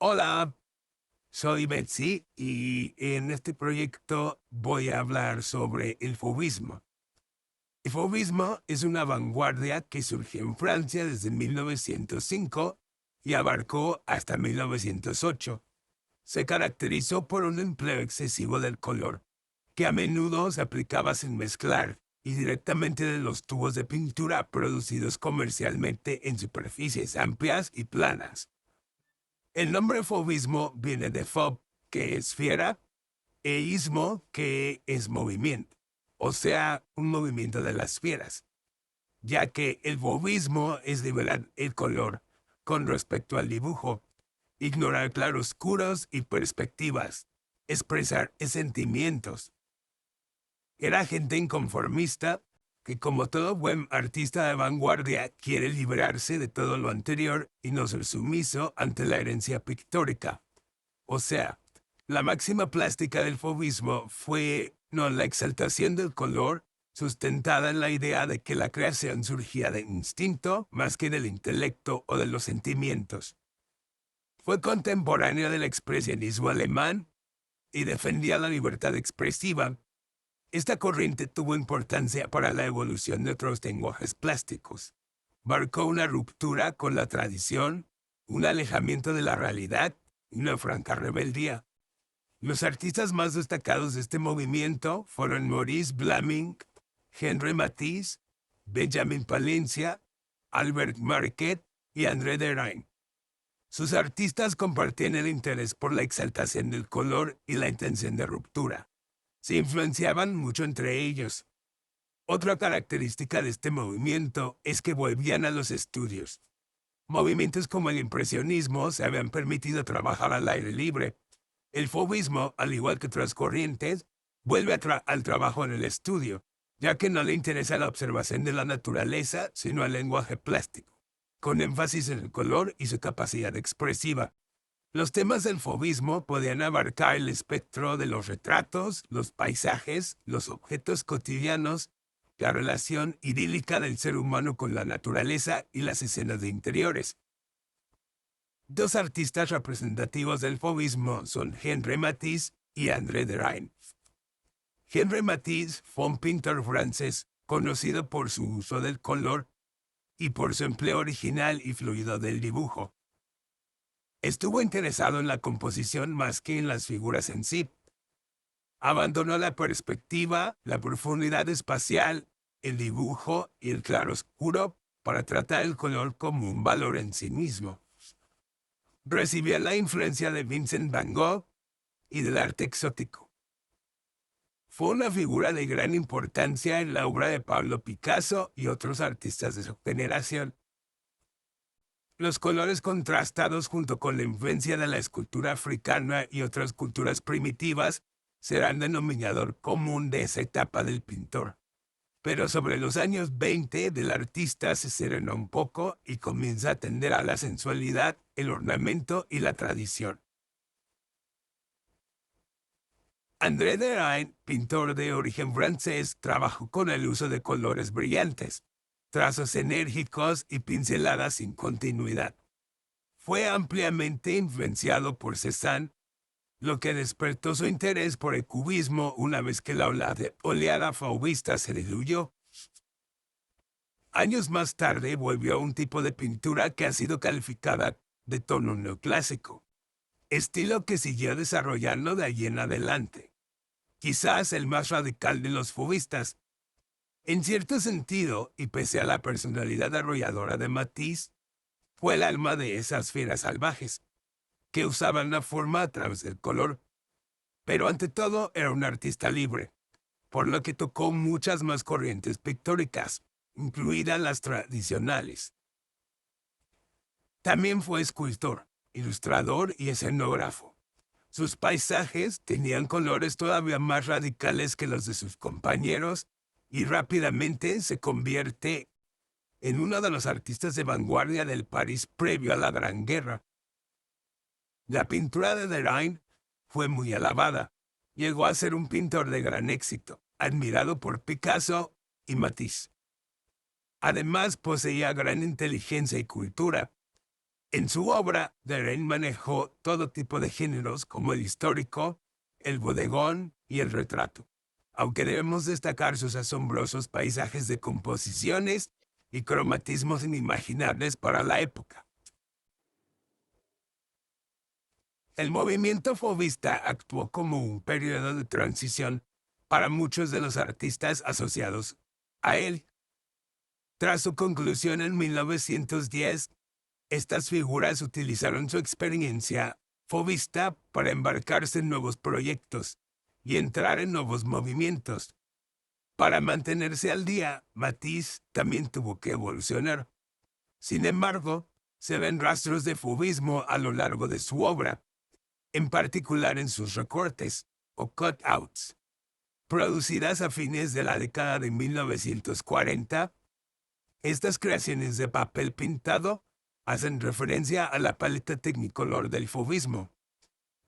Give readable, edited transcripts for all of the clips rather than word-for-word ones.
Hola, soy Betsy y en este proyecto voy a hablar sobre el fauvismo. El fauvismo es una vanguardia que surgió en Francia desde 1905 y abarcó hasta 1908. Se caracterizó por un empleo excesivo del color, que a menudo se aplicaba sin mezclar y directamente de los tubos de pintura producidos comercialmente en superficies amplias y planas. El nombre fauvismo viene de fauve, que es fiera, e ismo, que es movimiento, o sea, un movimiento de las fieras, ya que el fauvismo es nivelar el color con respecto al dibujo, ignorar claroscuros y perspectivas, expresar sentimientos. Era gente inconformista que, como todo buen artista de vanguardia, quiere librarse de todo lo anterior y no ser sumiso ante la herencia pictórica. O sea, la máxima plástica del fauvismo fue no la exaltación del color, sustentada en la idea de que la creación surgía del instinto más que del intelecto o de los sentimientos. Fue contemporáneo del expresionismo alemán y defendía la libertad expresiva. Esta corriente tuvo importancia para la evolución de otros lenguajes plásticos. Marcó una ruptura con la tradición, un alejamiento de la realidad y una franca rebeldía. Los artistas más destacados de este movimiento fueron Maurice Blaming, Henri Matisse, Benjamin Palencia, Albert Marquet y André Derain. Sus artistas compartían el interés por la exaltación del color y la intención de ruptura. Se influenciaban mucho entre ellos. Otra característica de este movimiento es que volvían a los estudios. Movimientos como el impresionismo se habían permitido trabajar al aire libre. El fauvismo, al igual que otras corrientes, vuelve al trabajo en el estudio, ya que no le interesa la observación de la naturaleza, sino el lenguaje plástico, con énfasis en el color y su capacidad expresiva. Los temas del fauvismo podían abarcar el espectro de los retratos, los paisajes, los objetos cotidianos, la relación idílica del ser humano con la naturaleza y las escenas de interiores. Dos artistas representativos del fauvismo son Henri Matisse y André Derain. Henri Matisse fue un pintor francés conocido por su uso del color y por su empleo original y fluido del dibujo. Estuvo interesado en la composición más que en las figuras en sí. Abandonó la perspectiva, la profundidad espacial, el dibujo y el claroscuro para tratar el color como un valor en sí mismo. Recibió la influencia de Vincent Van Gogh y del arte exótico. Fue una figura de gran importancia en la obra de Pablo Picasso y otros artistas de su generación. Los colores contrastados junto con la influencia de la escultura africana y otras culturas primitivas serán denominador común de esa etapa del pintor. Pero sobre los años 20 del artista se serenó un poco y comienza a tender a la sensualidad, el ornamento y la tradición. André Derain, pintor de origen francés, trabajó con el uso de colores brillantes, trazos enérgicos y pinceladas sin continuidad. Fue ampliamente influenciado por Cézanne, lo que despertó su interés por el cubismo una vez que la oleada fauvista se diluyó. Años más tarde volvió a un tipo de pintura que ha sido calificada de tono neoclásico, estilo que siguió desarrollando de allí en adelante. Quizás el más radical de los fauvistas. En cierto sentido, y pese a la personalidad arrolladora de Matisse, fue el alma de esas fieras salvajes, que usaban la forma a través del color. Pero ante todo era un artista libre, por lo que tocó muchas más corrientes pictóricas, incluidas las tradicionales. También fue escultor, ilustrador y escenógrafo. Sus paisajes tenían colores todavía más radicales que los de sus compañeros y rápidamente se convierte en uno de los artistas de vanguardia del París previo a la Gran Guerra. La pintura de Derain fue muy alabada. Llegó a ser un pintor de gran éxito, admirado por Picasso y Matisse. Además, poseía gran inteligencia y cultura. En su obra, Derain manejó todo tipo de géneros como el histórico, el bodegón y el retrato, aunque debemos destacar sus asombrosos paisajes de composiciones y cromatismos inimaginables para la época. El movimiento fauvista actuó como un periodo de transición para muchos de los artistas asociados a él. Tras su conclusión en 1910, estas figuras utilizaron su experiencia fauvista para embarcarse en nuevos proyectos y entrar en nuevos movimientos. Para mantenerse al día, Matisse también tuvo que evolucionar. Sin embargo, se ven rastros de fauvismo a lo largo de su obra, en particular en sus recortes o cutouts. Producidas a fines de la década de 1940, estas creaciones de papel pintado hacen referencia a la paleta tecnicolor del fauvismo.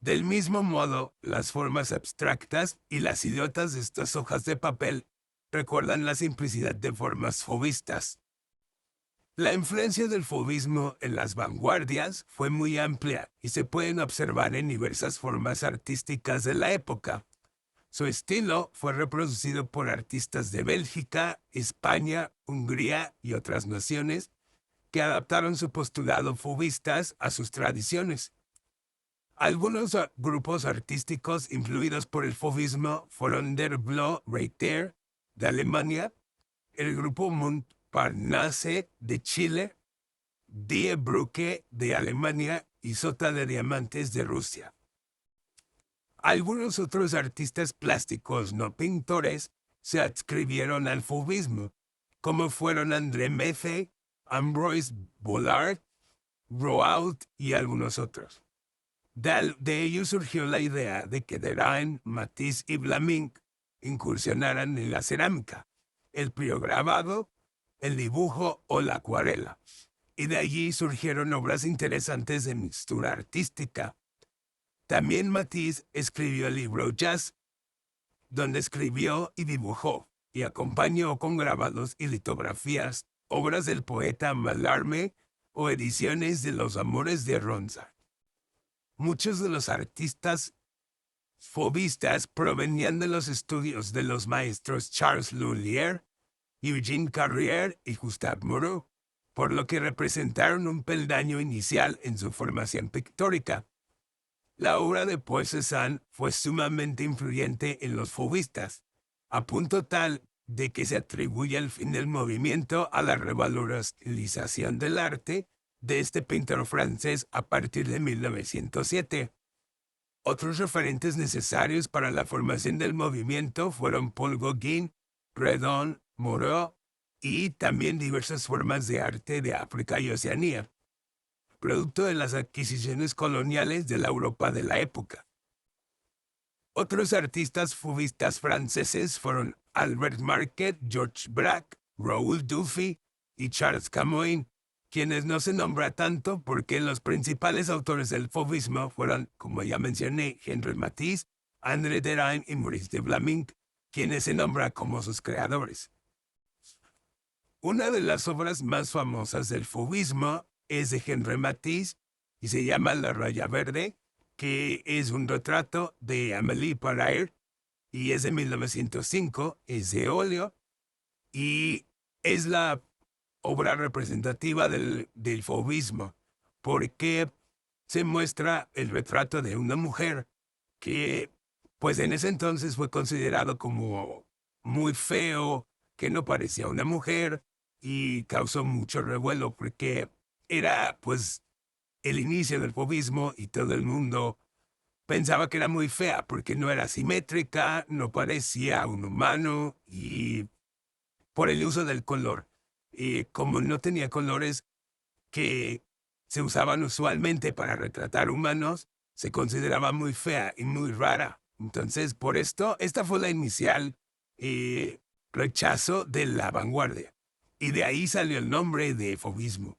Del mismo modo, las formas abstractas y las idiotas de estas hojas de papel recuerdan la simplicidad de formas fauvistas. La influencia del fauvismo en las vanguardias fue muy amplia y se pueden observar en diversas formas artísticas de la época. Su estilo fue reproducido por artistas de Bélgica, España, Hungría y otras naciones que adaptaron su postulado fauvistas a sus tradiciones. Algunos grupos artísticos influidos por el fauvismo fueron Der Blau Reiter de Alemania, el grupo Montparnasse de Chile, Die Brücke de Alemania y Sota de Diamantes de Rusia. Algunos otros artistas plásticos no pintores se adscribieron al fauvismo, como fueron André Meffet, Ambroise Vollard, Rouault y algunos otros. De ello surgió la idea de que Derain, Matisse y Vlaminck incursionaran en la cerámica, el piograbado, el dibujo o la acuarela, y de allí surgieron obras interesantes de mixtura artística. También Matisse escribió el libro Jazz, donde escribió y dibujó, y acompañó con grabados y litografías obras del poeta Mallarmé o ediciones de Los Amores de Ronza. Muchos de los artistas fauvistas provenían de los estudios de los maestros Charles Lullier, Eugène Carrière y Gustave Moreau, por lo que representaron un peldaño inicial en su formación pictórica. La obra de Paul Cézanne fue sumamente influyente en los fauvistas, a punto tal de que se atribuye el fin del movimiento a la revalorización del arte de este pintor francés a partir de 1907. Otros referentes necesarios para la formación del movimiento fueron Paul Gauguin, Redon, Moreau y también diversas formas de arte de África y Oceanía, producto de las adquisiciones coloniales de la Europa de la época. Otros artistas fauvistas franceses fueron Albert Marquet, Georges Braque, Raoul Dufy y Charles Camoin, quienes no se nombra tanto porque los principales autores del fauvismo fueron, como ya mencioné, Henri Matisse, André Derain y Maurice de Vlaminck, quienes se nombran como sus creadores. Una de las obras más famosas del fauvismo es de Henri Matisse y se llama La Raya Verde, que es un retrato de Amélie Poulain y es de 1905, es de óleo y es la obra representativa del fauvismo, porque se muestra el retrato de una mujer que, pues en ese entonces fue considerado como muy feo, que no parecía una mujer y causó mucho revuelo porque era, pues, el inicio del fauvismo y todo el mundo pensaba que era muy fea porque no era simétrica, no parecía un humano y por el uso del color. Y como no tenía colores que se usaban usualmente para retratar humanos, se consideraba muy fea y muy rara. Entonces, por esto, esta fue la inicial rechazo de la vanguardia. Y de ahí salió el nombre de fauvismo.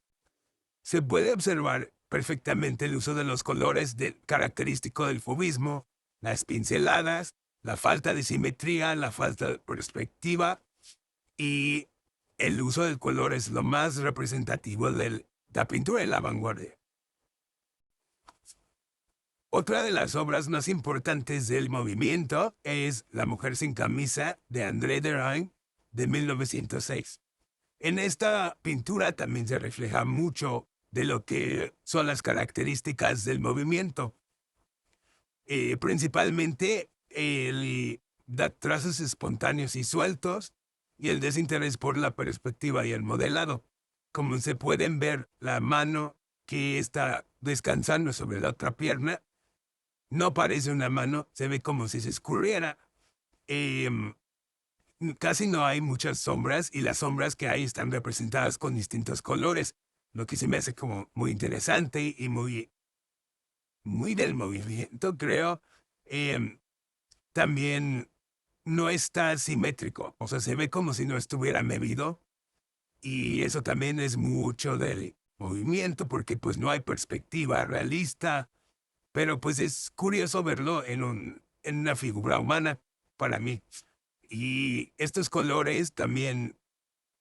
Se puede observar perfectamente el uso de los colores característico del fauvismo, las pinceladas, la falta de simetría, la falta de perspectiva, y el uso del color es lo más representativo de la pintura de la vanguardia. Otra de las obras más importantes del movimiento es La mujer sin camisa de André Derain de 1906. En esta pintura también se refleja mucho de lo que son las características del movimiento. Principalmente el da trazos espontáneos y sueltos y el desinterés por la perspectiva y el modelado. Como se pueden ver, la mano que está descansando sobre la otra pierna no parece una mano, se ve como si se escurriera. Casi no hay muchas sombras y las sombras que hay están representadas con distintos colores, lo que se me hace como muy interesante y muy del movimiento, creo. También no está simétrico, o sea, se ve como si no estuviera medido y eso también es mucho del movimiento porque pues no hay perspectiva realista, pero pues es curioso verlo en una figura humana para mí. Y estos colores también,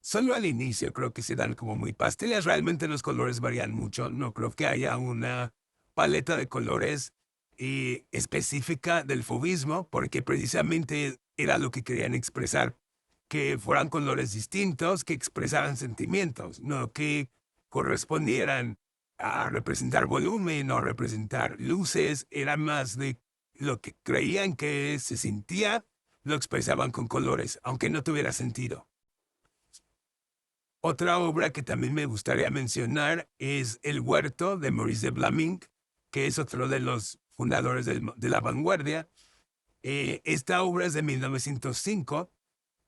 solo al inicio creo que se dan como muy pasteles. Realmente los colores varían mucho. No creo que haya una paleta de colores específica del fauvismo, porque precisamente era lo que querían expresar, que fueran colores distintos, que expresaran sentimientos, no que correspondieran a representar volumen o representar luces. Era más de lo que creían que se sentía, lo expresaban con colores, aunque no tuviera sentido. Otra obra que también me gustaría mencionar es El huerto de Maurice de Vlaminck, que es otro de los fundadores de la vanguardia. Esta obra es de 1905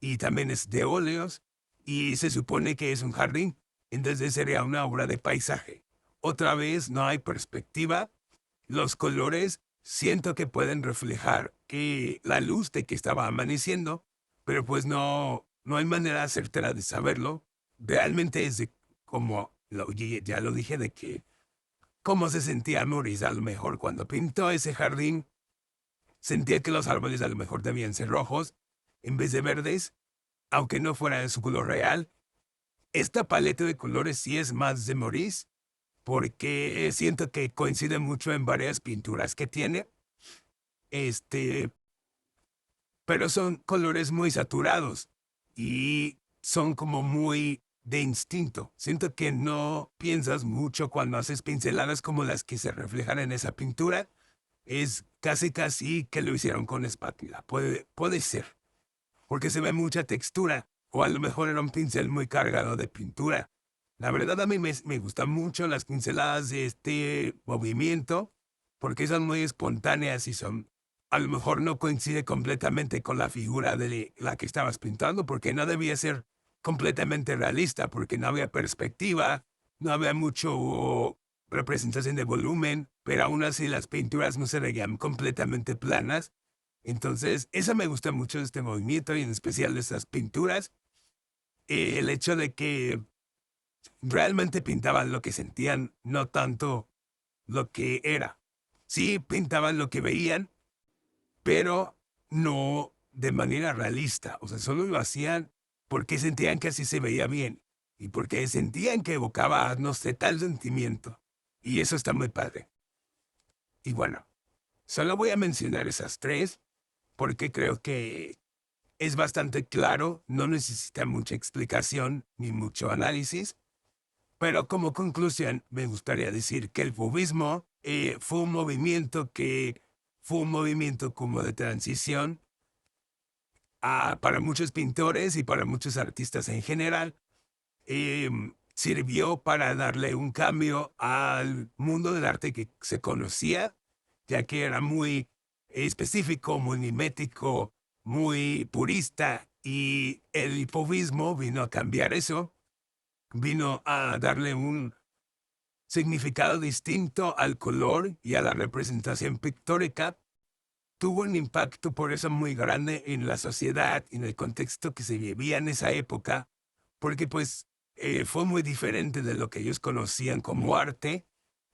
y también es de óleos y se supone que es un jardín, entonces sería una obra de paisaje. Otra vez no hay perspectiva, los colores siento que pueden reflejar que la luz de que estaba amaneciendo, pero pues no hay manera certera de saberlo. Realmente es de como ya lo dije, de que cómo se sentía Maurice a lo mejor cuando pintó ese jardín. Sentía que los árboles a lo mejor debían ser rojos en vez de verdes, aunque no fuera de su color real. Esta paleta de colores sí es más de Maurice, porque siento que coincide mucho en varias pinturas que tiene. Este, pero son colores muy saturados y son como muy de instinto. Siento que no piensas mucho cuando haces pinceladas como las que se reflejan en esa pintura. Es casi que lo hicieron con espátula. Puede ser, porque se ve mucha textura, o a lo mejor era un pincel muy cargado de pintura. La verdad a mí me gustan mucho las pinceladas de este movimiento, porque son muy espontáneas y son, a lo mejor no coincide completamente con la figura de la que estabas pintando, porque no debía ser completamente realista, porque no había perspectiva, no había mucho representación de volumen, pero aún así las pinturas no se veían completamente planas. Entonces, eso me gusta mucho de este movimiento y en especial de estas pinturas. El hecho de que realmente pintaban lo que sentían, no tanto lo que era. Sí, pintaban lo que veían, pero no de manera realista. O sea, solo lo hacían porque sentían que así se veía bien y porque sentían que evocaba, no sé, tal sentimiento. Y eso está muy padre. Y bueno, solo voy a mencionar esas tres porque creo que es bastante claro, no necesita mucha explicación ni mucho análisis, pero como conclusión me gustaría decir que el fauvismo fue un movimiento como de transición para muchos pintores y para muchos artistas en general. eh, Sirvió para darle un cambio al mundo del arte que se conocía, ya que era muy específico, muy mimético, muy purista, y el hipovismo vino a cambiar eso, vino a darle un significado distinto al color y a la representación pictórica. Tuvo un impacto por eso muy grande en la sociedad, en el contexto que se vivía en esa época, porque pues fue muy diferente de lo que ellos conocían como arte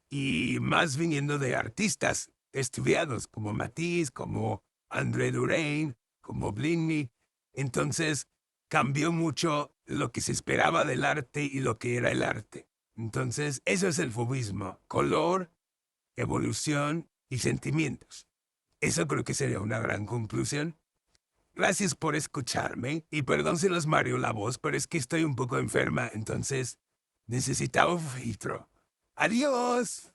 y más viniendo de artistas estudiados como Matisse, como André Derain, como Bligny. Entonces cambió mucho lo que se esperaba del arte y lo que era el arte. Entonces eso es el fauvismo, color, evolución y sentimientos. Eso creo que sería una gran conclusión. Gracias por escucharme y perdón si los mario la voz, pero es que estoy un poco enferma, entonces necesitaba un filtro. Adiós.